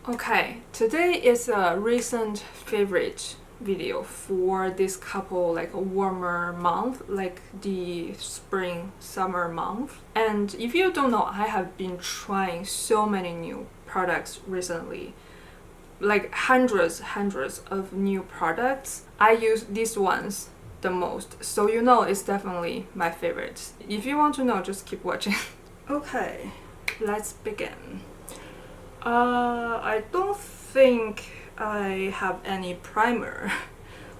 Okay, today is a recent favorite video for this couple like a warmer month, like the spring summer month. And if you don't know, I have been trying so many new products recently, like hundreds of new products. I use these ones the most, so you know it's definitely my favorites. If you want to know, just keep watching. Okay, let's begin. I don't think I have any primer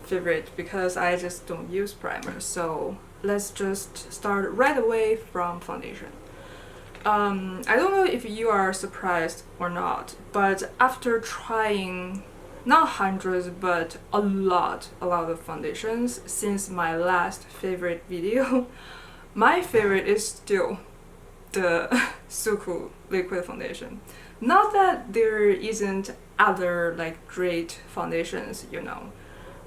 favorite because I just don't use primer. So let's just start right away from foundation. I don't know if you are surprised or not, but after trying not hundreds but a lot of foundations since my last favorite video, my favorite is still the SUQQU liquid foundation. Not that there isn't other like great foundations, you know,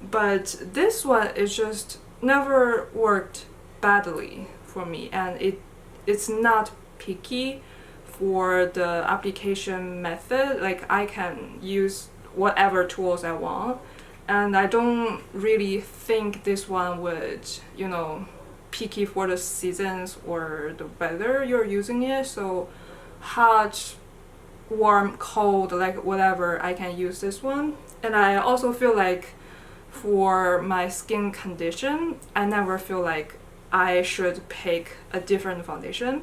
but this one is just never worked badly for me, and it's not picky for the application method. Like I can use whatever tools I want, and I don't really think this one would, you know, picky for the seasons or the weather you're using it. So hot, warm, cold, like whatever, I can use this one. And I also feel like for my skin condition, I never feel like I should pick a different foundation.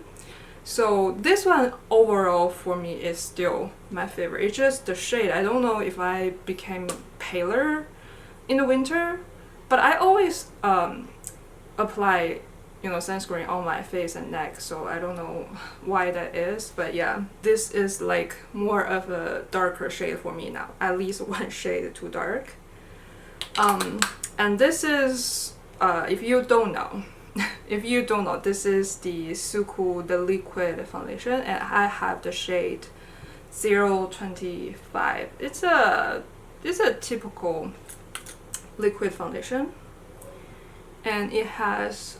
So this one overall for me is still my favorite. It's just the shade. I don't know if I became paler in the winter, but I always apply, you know, sunscreen on my face and neck, so I don't know why that is. But yeah, this is like more of a darker shade for me now, at least one shade too dark. And this is if you don't know this is the SUQQU, the liquid foundation, and I have the shade 025. It's a typical liquid foundation, and it has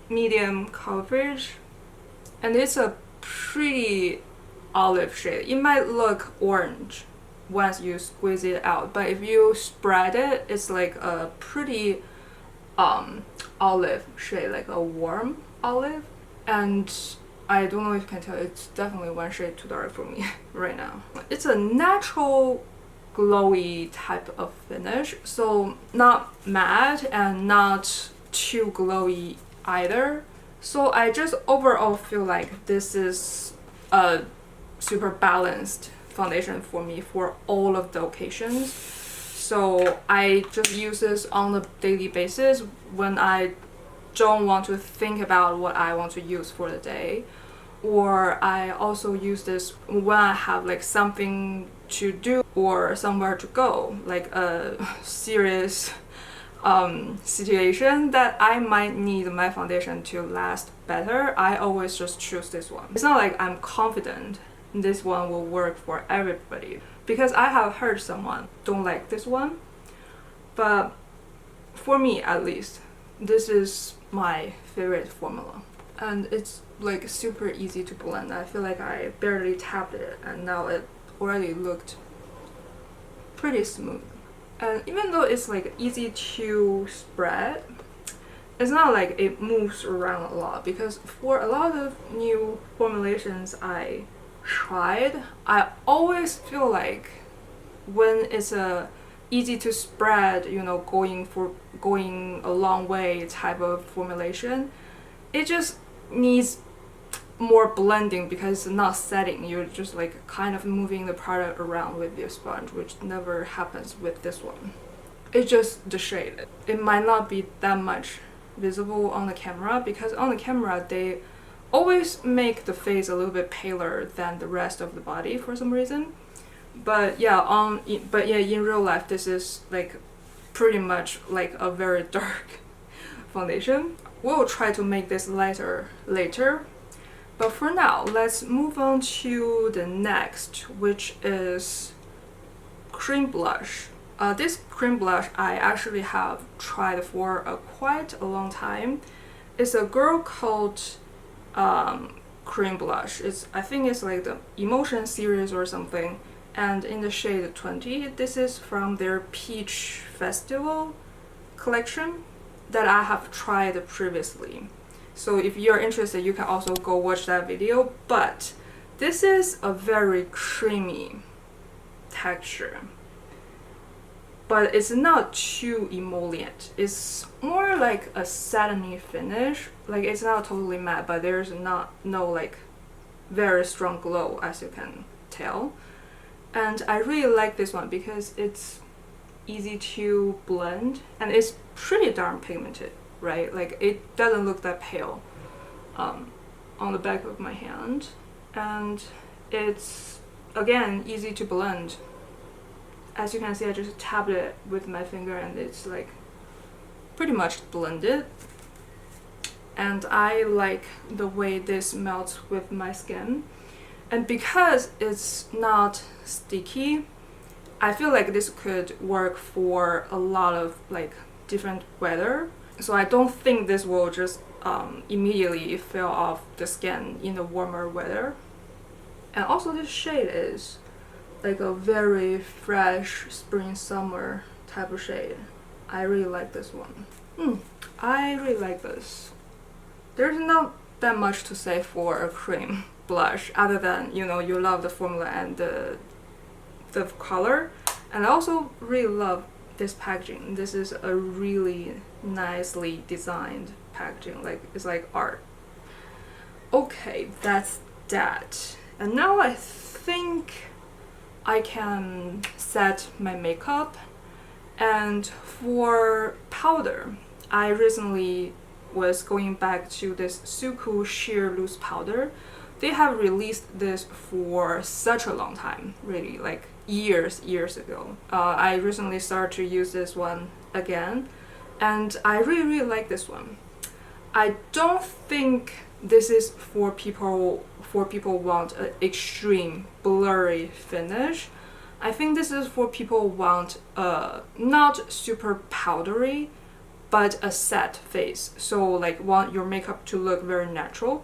medium coverage, and it's a pretty olive shade. It might look orange once you squeeze it out, but if you spread it, it's like a pretty olive shade, like a warm olive. And I don't know if you can tell, it's definitely one shade too dark for me right now. It's a natural glowy type of finish, so not matte and not too glowy either. So I just overall feel like this is a super balanced foundation for me for all of the occasions. So I just use this on a daily basis when I don't want to think about what I want to use for the day, or I also use this when I have like something to do or somewhere to go, like a serious situation that I might need my foundation to last better. I always just choose this one. It's not like I'm confident this one will work for everybody, because I have heard someone don't like this one, but for me at least, this is my favorite formula. And it's like super easy to blend. I feel like I barely tapped it and now it already looked pretty smooth. And even though it's like easy to spread, it's not like it moves around a lot, because for a lot of new formulations I tried, I always feel like when it's a easy to spread, you know, going a long way type of formulation, it just needs more blending because it's not setting. You're just like kind of moving the product around with your sponge, which never happens with this one. It's just the shade. It might not be that much visible on the camera, because on the camera they always make the face a little bit paler than the rest of the body for some reason. But yeah, in real life this is like pretty much like a very dark foundation. We'll try to make this lighter later, but for now let's move on to the next, which is cream blush. This cream blush I actually have tried for quite a long time. It's a girlcult cream blush. I think it's like the Emotion series or something. and in the shade 20. This is from their Peach Festival collection that I have tried previously. So if you're interested, you can also go watch that video. But this is a very creamy texture, but it's not too emollient. It's more like a satiny finish. Like it's not totally matte, but there's no like very strong glow, as you can tell. And I really like this one because it's easy to blend and it's pretty darn pigmented, right? Like it doesn't look that pale on the back of my hand, and it's again easy to blend. As you can see, I just tapped it with my finger and it's like pretty much blended. And I like the way this melts with my skin. And because it's not sticky, I feel like this could work for a lot of like different weather. So I don't think this will just immediately fall off the skin in the warmer weather. And also this shade is like a very fresh spring summer type of shade. I really like this one. I really like this. There's not that much to say for a cream blush other than, you know, you love the formula and the color. And I also really love this packaging. This is a really nicely designed packaging. Like it's like art. Okay, that's that. And now I think I can set my makeup. And for powder, I recently was going back to this SUQQU sheer loose powder. They have released this for such a long time, really, like years ago. I recently started to use this one again, and I really like this one. I don't think this is for people who want an extreme blurry finish. I think this is for people who want not super powdery, but a set face. So like want your makeup to look very natural.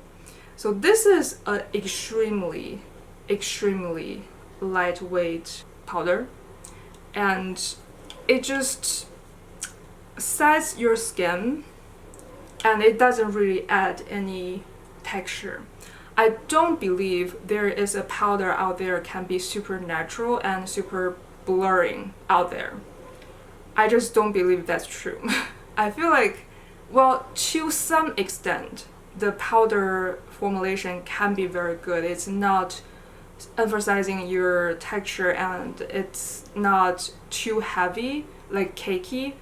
So this is an extremely lightweight powder, and it just sets your skin and it doesn't really add any texture. I don't believe there is a powder out there can be super natural and super blurring out there. I just don't believe that's true. I feel like, well, to some extent, the powder formulation can be very good. It's not emphasizing your texture and it's not too heavy, like cakey,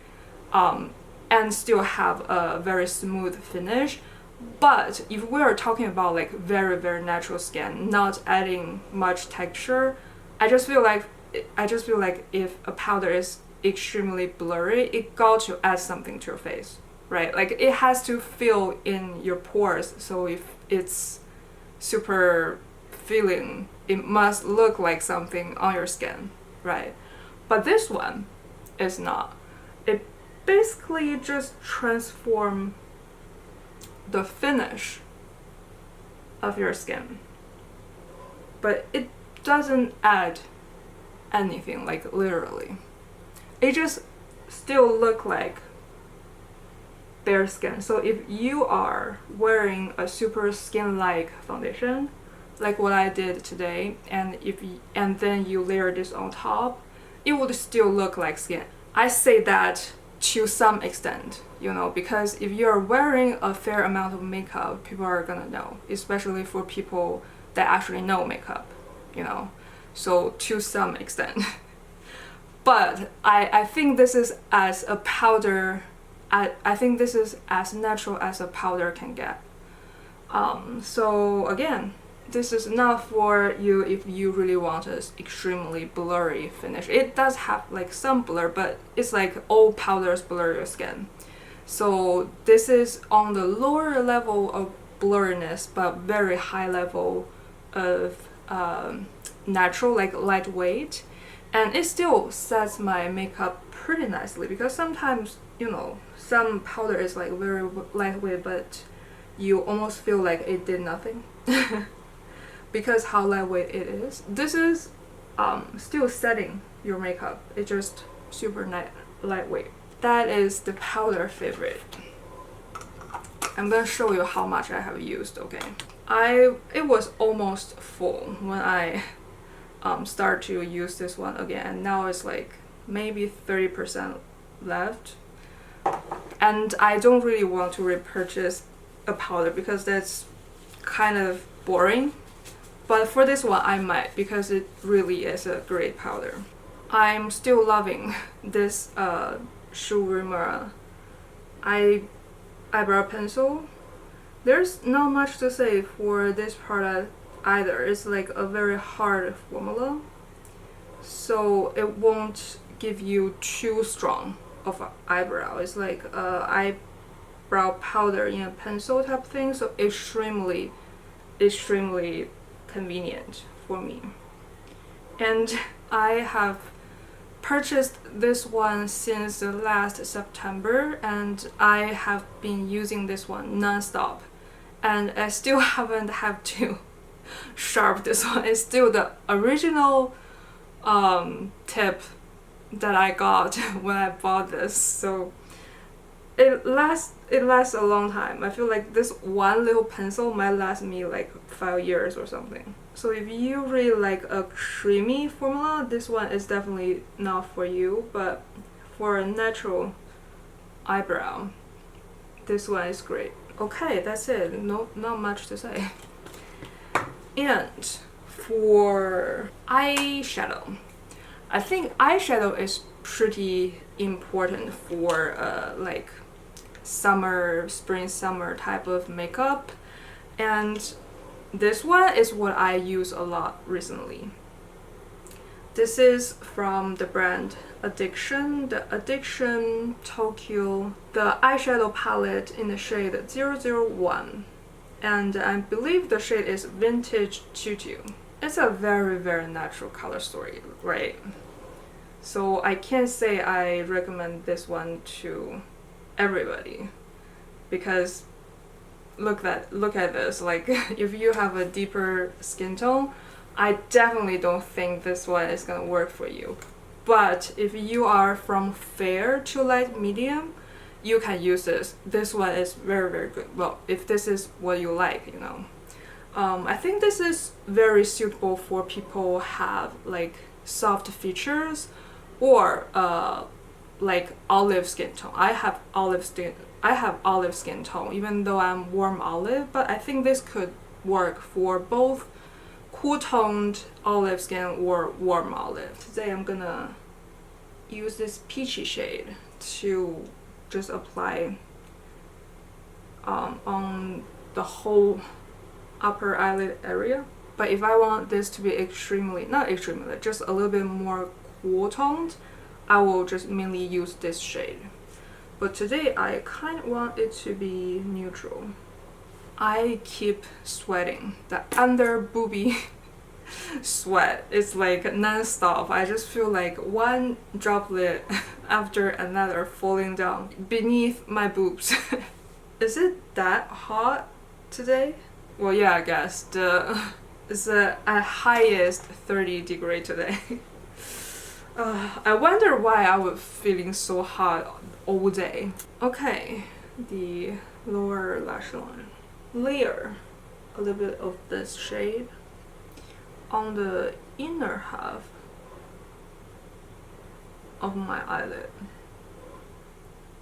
and still have a very smooth finish. But if we are talking about like very natural skin, not adding much texture, I just feel like if a powder is extremely blurry, it got to add something to your face, right? Like it has to fill in your pores. So if it's super filling, it must look like something on your skin, right? But this one is not. It basically just transforms the finish of your skin, but it doesn't add anything, like literally. It just still look like bare skin. So if you are wearing a super skin-like foundation, like what I did today, and then you layer this on top, it would still look like skin. I say that to some extent, you know, because if you're wearing a fair amount of makeup, people are gonna know, especially for people that actually know makeup, you know, so to some extent. But I think this is as a powder, I think this is as natural as a powder can get. So again, this is not for you if you really want an extremely blurry finish. It does have like some blur, but it's like all powders blur your skin. So this is on the lower level of blurriness, but very high level of natural, like lightweight. And it still sets my makeup pretty nicely, because sometimes, you know, some powder is like very lightweight, but you almost feel like it did nothing. Because how lightweight it is. This is still setting your makeup. It's just super lightweight. That is the powder favorite. I'm gonna show you how much I have used. Okay, it was almost full when I start to use this one again, and now it's like maybe 30% left. And I don't really want to repurchase a powder because that's kind of boring. But for this one I might, because it really is a great powder. I'm still loving this uemura eyebrow pencil. There's not much to say for this product either. It's like a very hard formula, so it won't give you too strong of an eyebrow. It's like a eyebrow powder in a pencil type thing, so extremely convenient for me. And I have purchased this one since the last September, and I have been using this one non-stop, and I still haven't had to sharp this one. It's still the original tip that I got when I bought this, so it lasts a long time. I feel like this one little pencil might last me like 5 years or something. So if you really like a creamy formula, this one is definitely not for you, but for a natural eyebrow, this one is great. Okay, that's it. Not much to say. And for eyeshadow, I think eyeshadow is pretty important for like spring summer type of makeup, and this one is what I use a lot recently. This is from the brand Addiction, the Addiction Tokyo, the eyeshadow palette in the shade 001, and I believe the shade is Vintage Tutu. It's a very natural color story, right? So I can't say I recommend this one to everybody, because look at this. Like, if you have a deeper skin tone, I definitely don't think this one is gonna work for you. But if you are from fair to light medium, you can use this. This one is very good. Well, if this is what you like, you know. I think this is very suitable for people who have like soft features or like olive skin tone. I have olive skin tone, even though I'm warm olive, but I think this could work for both cool toned olive skin or warm olive. Today I'm gonna use this peachy shade to just apply on the whole upper eyelid area. But if I want this to be not extremely, just a little bit more cool toned, I will just mainly use this shade. But today I kind of want it to be neutral. I keep sweating. The under boobie sweat is like non-stop. I just feel like one droplet after another falling down beneath my boobs. Is it that hot today? Well, yeah, I guess it's at highest 30 degree today. I wonder why I was feeling so hot all day. Okay, the lower lash line. Layer a little bit of this shade on the inner half of my eyelid.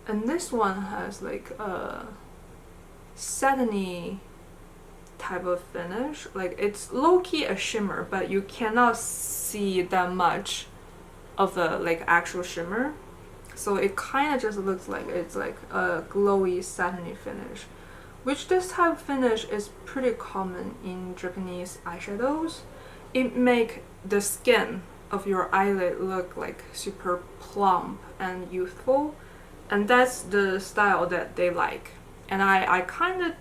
And this one has like a satiny type of finish. Like, it's low-key a shimmer, but you cannot see that much of the like actual shimmer, so it kind of just looks like it's like a glowy satiny finish, which this type of finish is pretty common in Japanese eyeshadows. It make the skin of your eyelid look like super plump and youthful, and that's the style that they like, and I kind of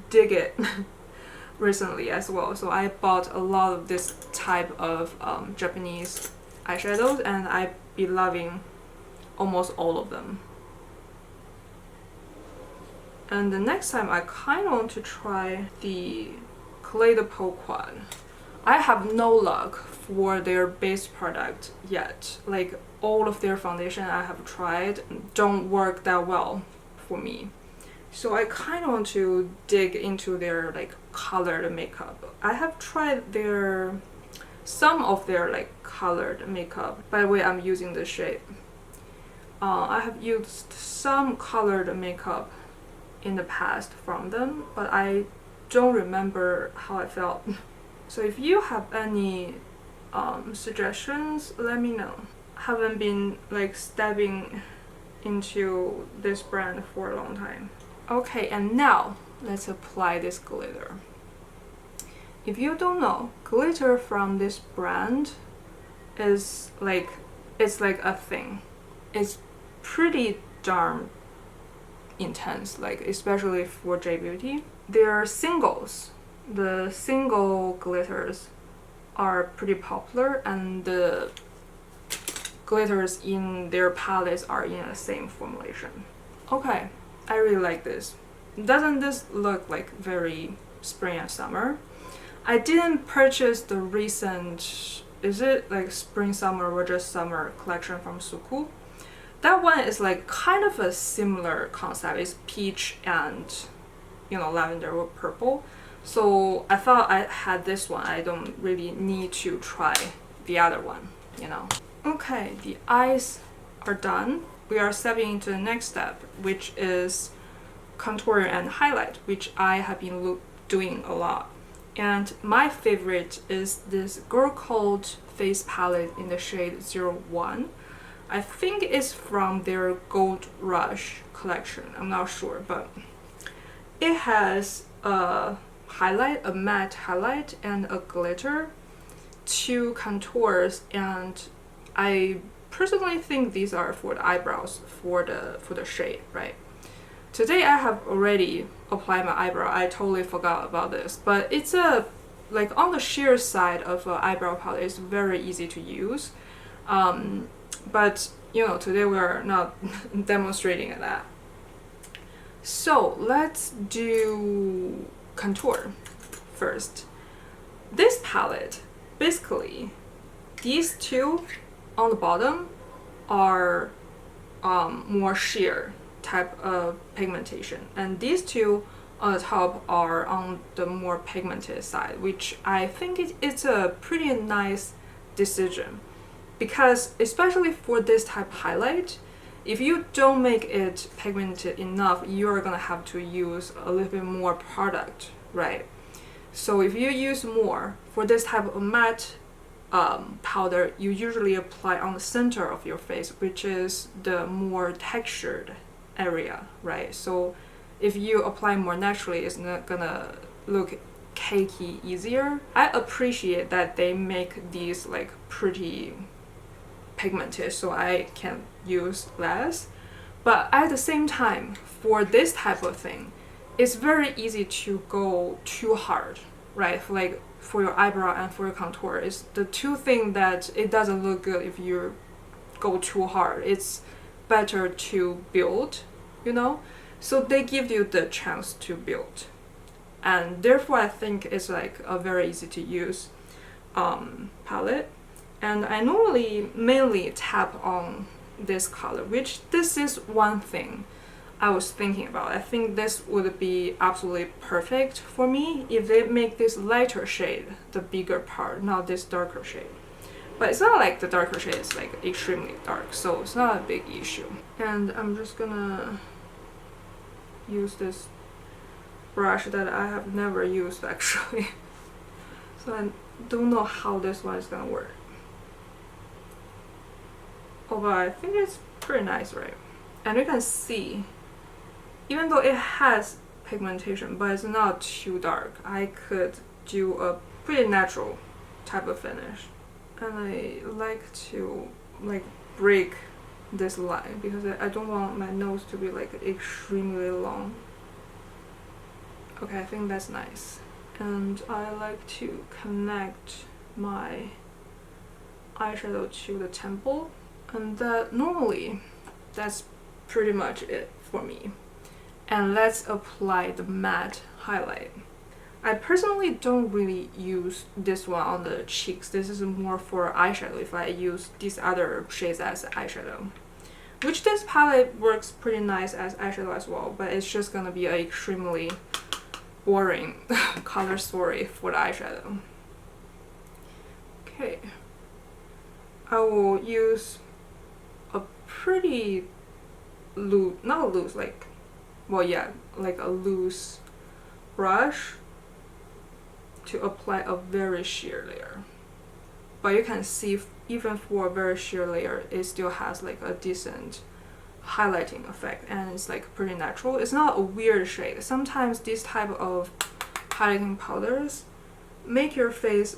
dig it recently as well. So I bought a lot of this type of Japanese eyeshadows, and I be loving almost all of them. And the next time I kind of want to try the Kaleido Quad. I have no luck for their base product yet. Like all of their foundation I have tried don't work that well for me. So I kind of want to dig into their like colored makeup. I have tried some of their like colored makeup. By the way, I'm using the shade. I have used some colored makeup in the past from them, but I don't remember how I felt. So if you have any suggestions, let me know. I haven't been like stepping into this brand for a long time. Okay, and now let's apply this glitter. If you don't know, glitter from this brand is like, it's like a thing. It's pretty darn intense, like especially for J Beauty. Their singles, the single glitters are pretty popular, and the glitters in their palettes are in the same formulation. Okay, I really like this. Doesn't this look like very spring and summer? I didn't purchase the recent, is it like spring summer or just summer collection from SUQQU? That one is like kind of a similar concept. It's peach and, you know, lavender or purple. So I thought I had this one. I don't really need to try the other one, you know. Okay, the eyes are done. We are stepping into the next step, which is contour and highlight, which I have been doing a lot. And my favorite is this girlcult face palette in the shade 01. I think it's from their Gold Rush collection. I'm not sure, but it has a highlight, a matte highlight, and a glitter, 2 contours, and I personally think these are for the eyebrows for the shade, right? Today I have already applied my eyebrow. I totally forgot about this, but it's a like on the sheer side of an eyebrow palette. It's very easy to use. But you know, today we are not demonstrating that. So let's do contour first. This palette, basically, these 2 on the bottom are more sheer type of pigmentation, and these 2 on the top are on the more pigmented side, which I think it's a pretty nice decision. Because especially for this type of highlight, if you don't make it pigmented enough, you're gonna have to use a little bit more product, right? So if you use more for this type of matte powder, you usually apply on the center of your face, which is the more textured area, right? So if you apply more naturally, it's not gonna look cakey easier. I appreciate that they make these like pretty pigmented, so I can use less, but at the same time, for this type of thing, it's very easy to go too hard, right? For your eyebrow and for your contour, it's the 2 things that it doesn't look good if you go too hard. It's better to build, you know, so they give you the chance to build, and therefore I think it's like a very easy to use palette. And I normally mainly tap on this color, which this is one thing I was thinking about. I think this would be absolutely perfect for me if they make this lighter shade the bigger part, not this darker shade. But it's not like the darker shade is like extremely dark, so it's not a big issue. And I'm just gonna use this brush that I have never used actually. So I don't know how this one is gonna work. Oh, but I think it's pretty nice, right? And you can see, even though it has pigmentation, but it's not too dark, I could do a pretty natural type of finish. And I like to like break this line because I don't want my nose to be like extremely long. Okay, I think that's nice. And I like to connect my eyeshadow to the temple. And normally, that's pretty much it for me. And let's apply the matte highlight. I personally don't really use this one on the cheeks. This is more for eyeshadow if I use these other shades as eyeshadow. Which this palette works pretty nice as eyeshadow as well, but it's just gonna be an extremely boring color story for the eyeshadow. Okay. I will use a pretty loose, not loose, like, well yeah, like a loose brush to apply a very sheer layer. But you can see even for a very sheer layer, it still has like a decent highlighting effect and it's like pretty natural. It's not a weird shade. Sometimes these type of highlighting powders make your face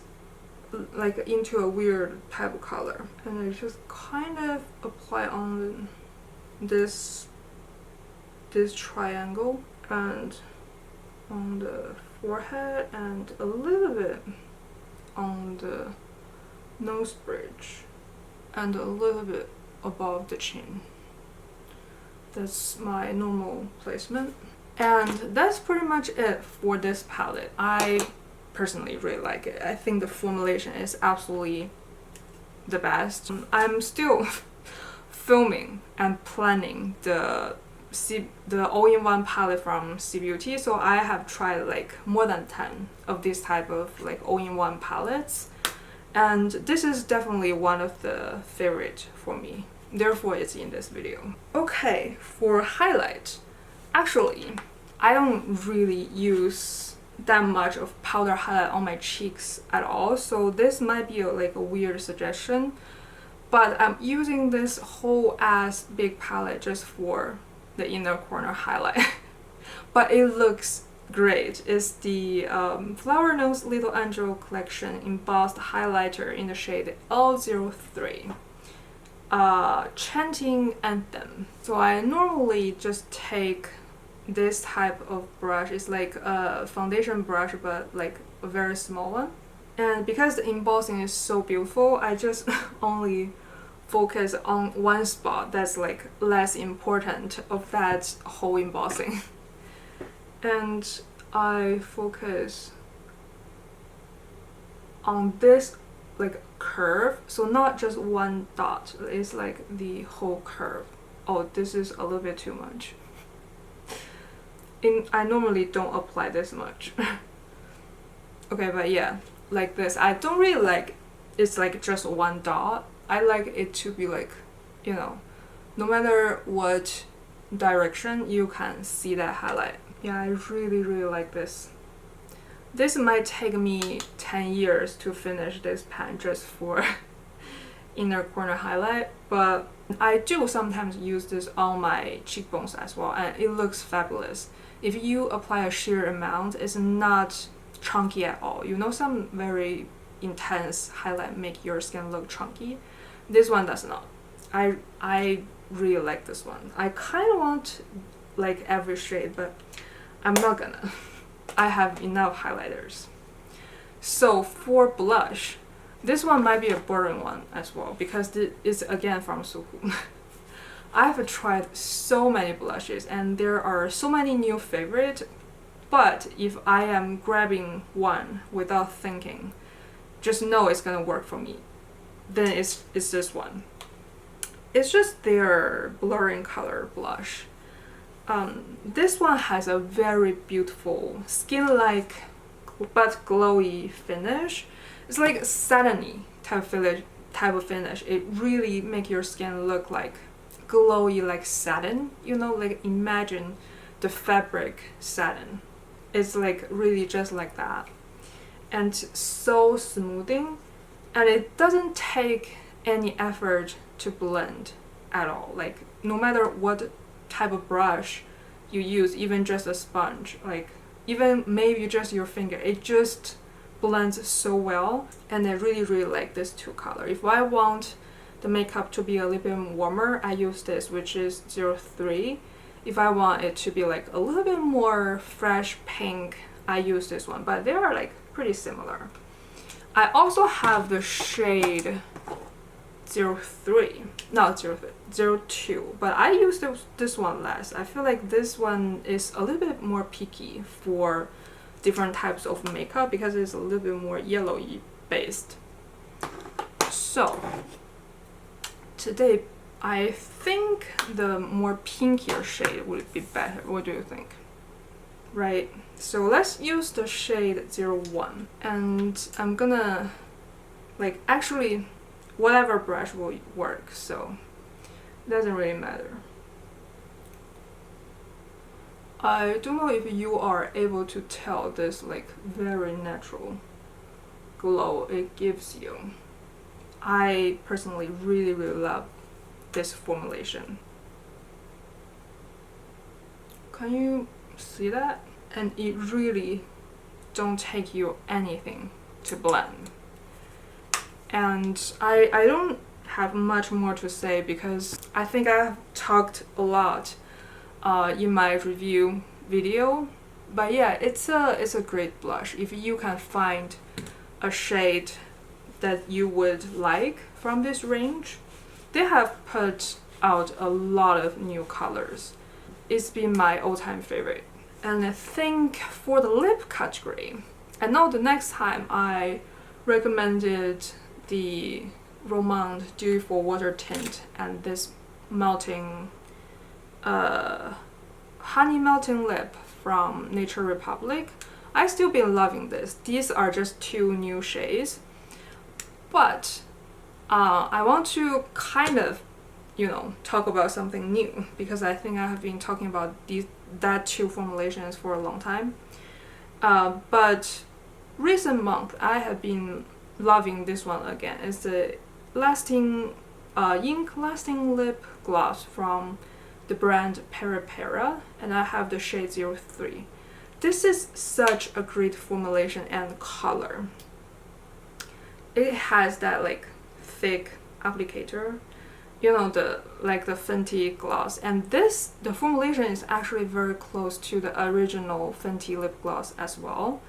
like into a weird type of color. And I just kind of apply on this triangle and on the forehead and a little bit on the nose bridge and a little bit above the chin. That's my normal placement. And that's pretty much it for this palette. I personally really like it. I think the formulation is absolutely the best. I'm still filming and planning the all-in-one palette from C Beauty, so I have tried like more than 10 of this type of like all-in-one palettes, and this is definitely one of the favorite for me. Therefore, it's in this video. Okay, for highlight, actually, I don't really use that much of powder highlight on my cheeks at all, so this might be like a weird suggestion, but I'm using this whole ass big palette just for the inner corner highlight. But it looks great. It's the Flower Nose Little Angel Collection Embossed Highlighter in the shade L03. Chanting Anthem. So I normally just take this type of brush. It's like a foundation brush, but like a very small one. And because the embossing is so beautiful, I just only focus on one spot that's like less important of that whole embossing. And I focus on this like curve, so not just one dot, it's like the whole curve. Oh, this is a little bit too much. I normally don't apply this much. Okay, but yeah, like this. I don't really like it's like just one dot. I like it to be like, you know, no matter what direction you can see that highlight. Yeah, I really like this. This might take me 10 years to finish this pan just for inner corner highlight, but I do sometimes use this on my cheekbones as well, and it looks fabulous. If you apply a sheer amount, it's not chunky at all. You know, some very intense highlight make your skin look chunky. This one does not. I really like this one. I kind of want like every shade, but I'm not gonna. I have enough highlighters. So for blush, this one might be a boring one as well because it's again from SUQQU. I have tried so many blushes and there are so many new favorites, but if I am grabbing one without thinking, just know it's gonna work for me, then it's this one. It's just their blurring color blush. This one has a very beautiful skin-like but glowy finish. It's like satiny type of finish. It really makes your skin look like glowy like satin. You know, like imagine the fabric satin. It's like really just like that. And so smoothing. And it doesn't take any effort to blend at all. Like no matter what type of brush you use, even just a sponge, like even maybe just your finger, it just blends so well. And I really like this two color. If I want the makeup to be a little bit warmer, I use this, which is 03. If I want it to be like a little bit more fresh pink, I use this one, but they are like pretty similar. I also have the shade 03, not 03, 02, but I use this one less. I feel like this one is a little bit more peaky for different types of makeup because it's a little bit more yellowy based. So today I think the more pinkier shade would be better. What do you think? Right, so let's use the shade 01, and I'm gonna like, actually whatever brush will work, so it doesn't really matter. I don't know if you are able to tell this like very natural glow it gives you. I personally really love this formulation. Can you see that? And it really don't take you anything to blend. And I don't have much more to say because I think I've talked a lot in my review video. But yeah, it's a great blush. If you can find a shade that you would like from this range, they have put out a lot of new colors. It's been my all-time favorite. And I think for the lip category, I know the next time I recommended the Romand Dewy for Water tint and this melting honey melting lip from Nature Republic. I still been loving this. These are just 2 new shades, but I want to kind of, you know, talk about something new because I think I have been talking about that 2 formulations for a long time. But recent month I have been loving this one again. It's the ink lasting lip gloss from the brand Peripera, and I have the shade 03. This is such a great formulation and color. It has that like thick applicator, you know, the Fenty gloss, and the formulation is actually very close to the original Fenty lip gloss as well,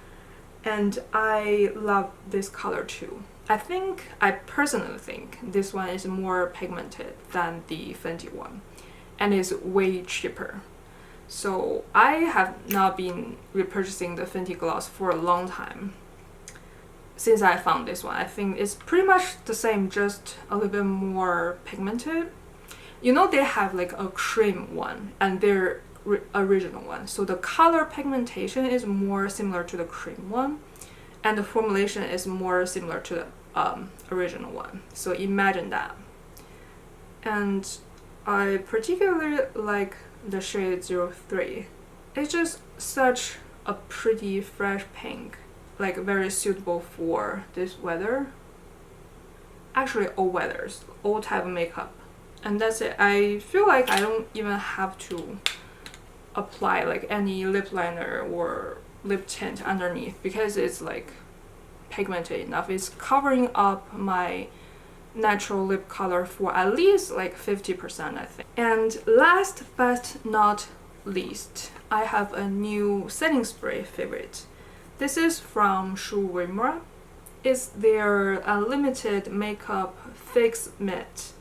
and I love this color too. I personally think this one is more pigmented than the Fenty one and is way cheaper. So I have not been repurchasing the Fenty gloss for a long time since I found this one. I think it's pretty much the same, just a little bit more pigmented. You know, they have like a cream one and their original one, so the color pigmentation is more similar to the cream one and the formulation is more similar to the original one. So imagine that. And I particularly like the shade 03. It's just such a pretty fresh pink, like very suitable for this weather. Actually all weathers, all type of makeup. And that's it. I feel like I don't even have to apply like any lip liner or lip tint underneath because it's like pigmented enough. It's covering up my natural lip color for at least like 50%, I think. And last but not least, I have a new setting spray favorite. This is from uemura. It's their unlimited makeup fix mist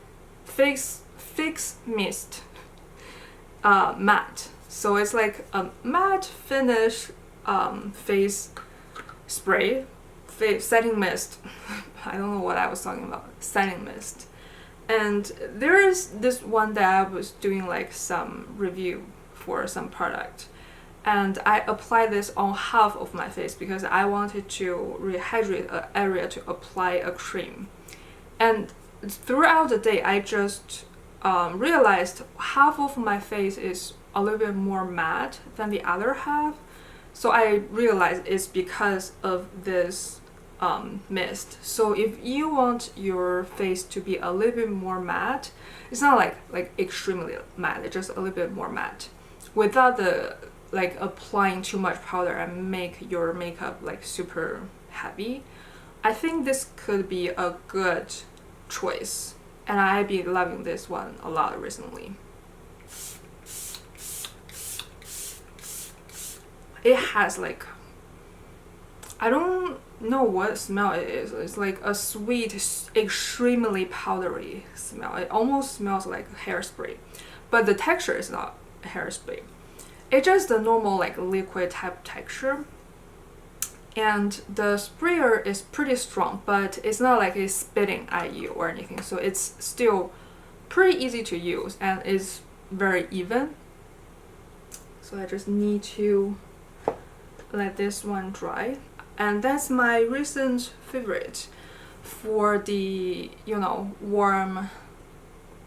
matte. So it's like a matte finish face spray, setting mist. I don't know what I was talking about. Setting mist. And there is this one that I was doing like some review for some product, and I applied this on half of my face because I wanted to rehydrate an area to apply a cream. And throughout the day I just realized half of my face is a little bit more matte than the other half. So I realized it's because of this mist. So if you want your face to be a little bit more matte, it's not like extremely matte, it's just a little bit more matte without the like applying too much powder and make your makeup like super heavy. I think this could be a good choice, and I've been loving this one a lot recently. It has like, I don't know what smell it is. It's like a sweet, extremely powdery smell. It almost smells like hairspray, but the texture is not hairspray. It's just the normal like liquid type texture. And the sprayer is pretty strong, but it's not like it's spitting at you or anything, so it's still pretty easy to use and is very even. So I just need to let this one dry. And that's my recent favorite for the, you know, warm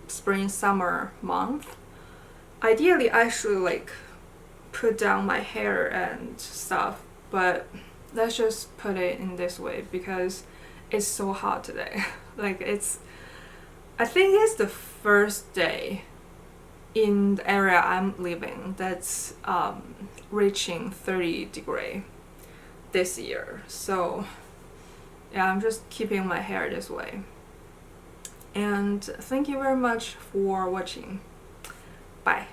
spring summer month. Ideally I should like put down my hair and stuff, but let's just put it in this way because it's so hot today. Like I think it's the first day in the area I'm living that's reaching 30 degrees this year. So yeah, I'm just keeping my hair this way. And thank you very much for watching. Bye.